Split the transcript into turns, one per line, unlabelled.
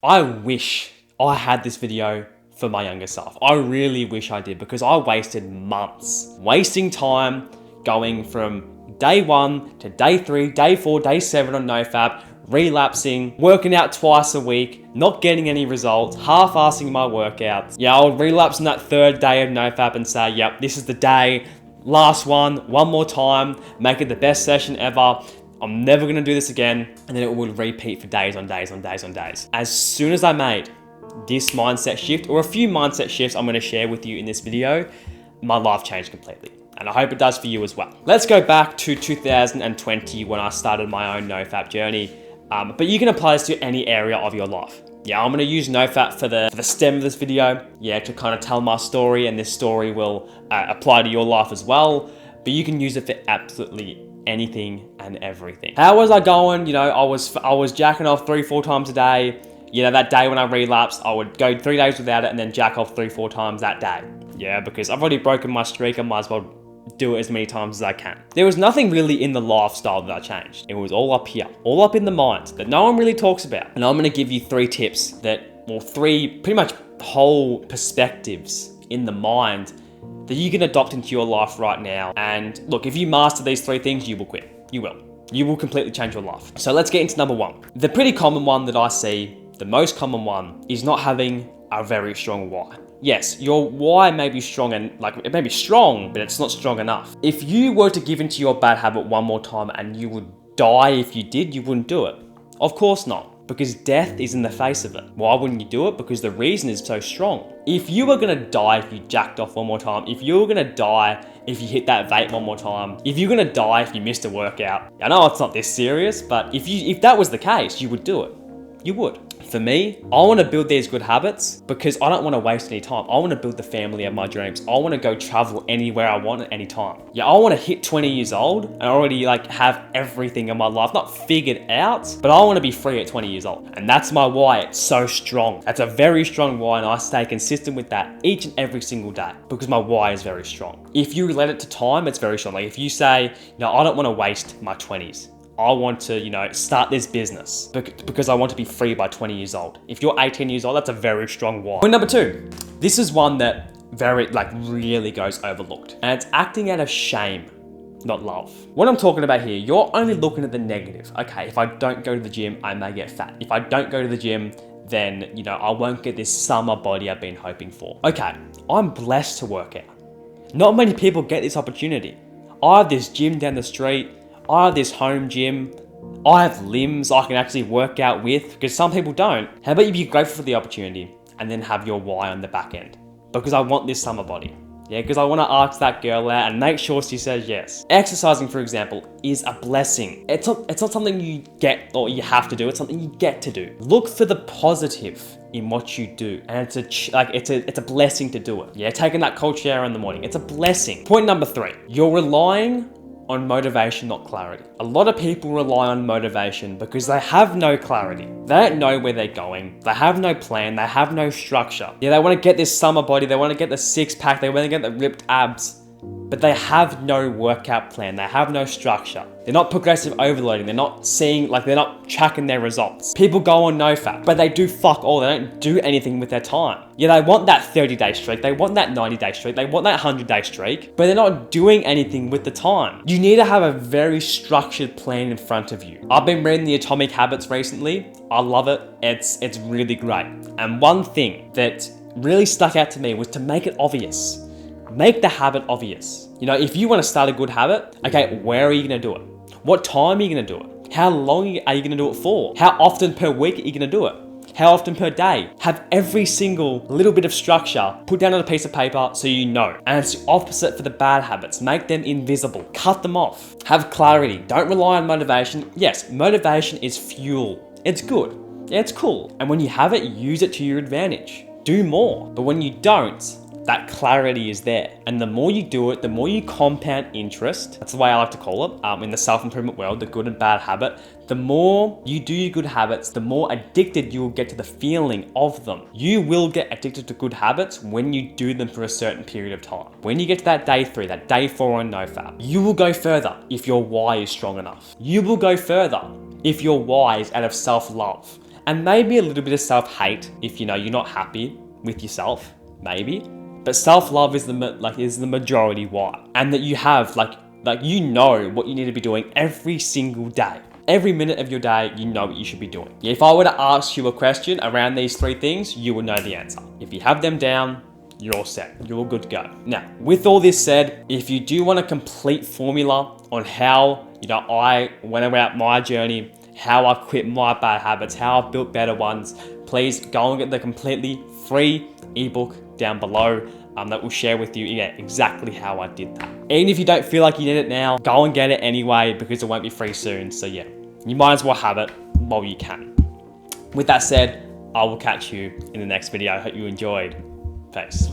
I wish I had this video for my younger self. I really wish I did, because I wasted months wasting time going from day 1 to day 3, day 4, day 7 on NoFap, relapsing, working out twice a week, not getting any results, half-assing my workouts. Yeah, I'll relapse on that 3rd day of NoFap and say, yep, this is the day, last one more time, make it the best session ever. I'm never gonna do this again. And then it would repeat for days on days on days on days. As soon as I made this mindset shift, or a few mindset shifts I'm gonna share with you in this video, my life changed completely. And I hope it does for you as well. Let's go back to 2020 when I started my own NoFap journey. But you can apply this to any area of your life. Yeah, I'm gonna use NoFap for the stem of this video, yeah, to kind of tell my story, and this story will apply to your life as well. But you can use it for absolutely anything and everything. How was I going? You know, I was jacking off 3-4 times a day. You know, that day when I relapsed, I would go 3 days without it and then jack off 3-4 times that day. Yeah, because I've already broken my streak, I might as well do it as many times as I can. There was nothing really in the lifestyle that I changed. It was all up here, all up in the mind that no one really talks about. And I'm gonna give you 3 tips or 3 pretty much whole perspectives in the mind that you can adopt into your life right now. And look, if you master these 3 things, you will quit. You will. You will completely change your life. So let's get into number 1. The pretty common one that I see, the most common one, is not having a very strong why. Yes, your why may be strong, and it may be strong, but it's not strong enough. If you were to give into your bad habit one more time and you would die if you did, you wouldn't do it. Of course not. Because death is in the face of it. Why wouldn't you do it? Because the reason is so strong. If you were gonna die if you jacked off one more time, if you were gonna die if you hit that vape one more time, if you're gonna die if you missed a workout, I know it's not this serious, but if that was the case, you would do it. You would. For me, I want to build these good habits because I don't want to waste any time. I want to build the family of my dreams. I want to go travel anywhere I want at any time. Yeah, I want to hit 20 years old and already have everything in my life, not figured out, but I want to be free at 20 years old. And that's my why. It's so strong. That's a very strong why, and I stay consistent with that each and every single day because my why is very strong. If you relate it to time, it's very strong. Like if you say, no, I don't want to waste my 20s. I want to, start this business because I want to be free by 20 years old. If you're 18 years old, that's a very strong why. Point number 2. This is one that really goes overlooked, and it's acting out of shame, not love. What I'm talking about here, you're only looking at the negative. Okay, if I don't go to the gym, I may get fat. If I don't go to the gym, then, I won't get this summer body I've been hoping for. Okay, I'm blessed to work out. Not many people get this opportunity. I have this gym down the street. I have this home gym. I have limbs I can actually work out with, because some people don't. How about you be grateful for the opportunity and then have your why on the back end? Because I want this summer body. Yeah, because I want to ask that girl out and make sure she says yes. Exercising, for example, is a blessing. It's not something you get or you have to do. It's something you get to do. Look for the positive in what you do, and it's a blessing to do it. Yeah, taking that cold shower in the morning, it's a blessing. Point number 3, you're relying on motivation, not clarity. A lot of people rely on motivation because they have no clarity. They don't know where they're going. They have no plan. They have no structure. Yeah, they want to get this summer body. They want to get the 6-pack. They want to get the ripped abs. But they have no workout plan. They have no structure. They're not progressive overloading. They're not they're not tracking their results. People go on NoFap, but they do fuck all. They don't do anything with their time. Yeah, they want that 30-day streak. They want that 90-day streak. They want that 100-day streak, but they're not doing anything with the time. You need to have a very structured plan in front of you. I've been reading the Atomic Habits recently. I love it. It's really great. And one thing that really stuck out to me was to make it obvious. Make the habit obvious. If you want to start a good habit, okay, where are you going to do it? What time are you going to do it? How long are you going to do it for? How often per week are you going to do it? How often per day? Have every single little bit of structure put down on a piece of paper so you know. And it's the opposite for the bad habits. Make them invisible. Cut them off. Have clarity. Don't rely on motivation. Yes, motivation is fuel. It's good. Yeah, it's cool. And when you have it, use it to your advantage. Do more. But when you don't, that clarity is there. And the more you do it, the more you compound interest. That's the way I like to call it. In the self-improvement world, the good and bad habit. The more you do your good habits, the more addicted you will get to the feeling of them. You will get addicted to good habits when you do them for a certain period of time. When you get to that day 3, that day 4 on NoFap, you will go further if your why is strong enough. You will go further if your why is out of self-love and maybe a little bit of self-hate if you're not happy with yourself, maybe. But self-love is the majority why. And that you have what you need to be doing every single day. Every minute of your day, you know what you should be doing. If I were to ask you a question around these 3 things, you will know the answer. If you have them down, you're all set. You're all good to go. Now, with all this said, if you do want a complete formula on how I went about my journey, how I quit my bad habits, how I built better ones, please go and get the completely free ebook down below that will share with you exactly how I did that. Even if you don't feel like you need it now, go and get it anyway because it won't be free soon. So yeah, you might as well have it while you can. With that said, I will catch you in the next video. I hope you enjoyed. Thanks.